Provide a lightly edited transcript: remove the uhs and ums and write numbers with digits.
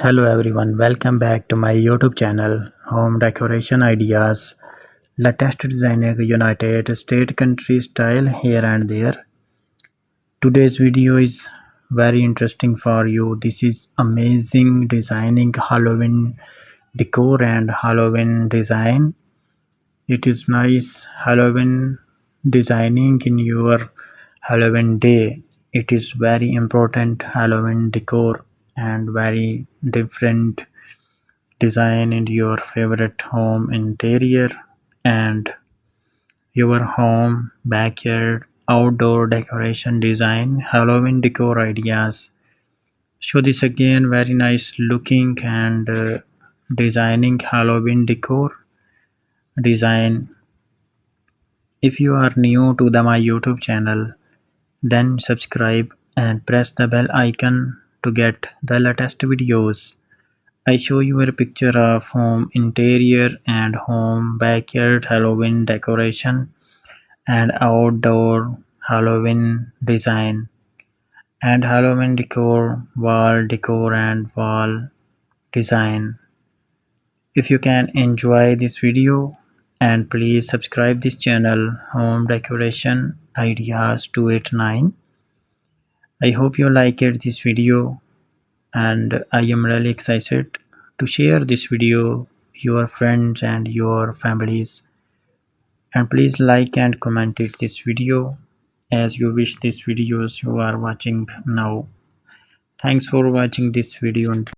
Hello everyone, welcome back to my YouTube channel, Home Decoration Ideas, latest designing United States country style here and there. Today's video is very interesting for you. This is amazing designing Halloween decor and Halloween design. It is nice Halloween designing in your Halloween day. It is very important Halloween decor and very different design in your favorite home interior and your home backyard outdoor decoration design Halloween decor ideas. So this again very nice looking and designing Halloween decor design. If you are new to my YouTube channel, then subscribe and press the bell icon to get the latest videos. I show you a picture of home interior and home backyard Halloween decoration and outdoor Halloween design and Halloween decor and wall design. If you can enjoy this video and please subscribe this channel Home Decoration Ideas 289. I hope you liked this video and I am really excited to share this video your friends and your families, and please like and comment it this video as you wish this videos you are watching now. Thanks for watching this video.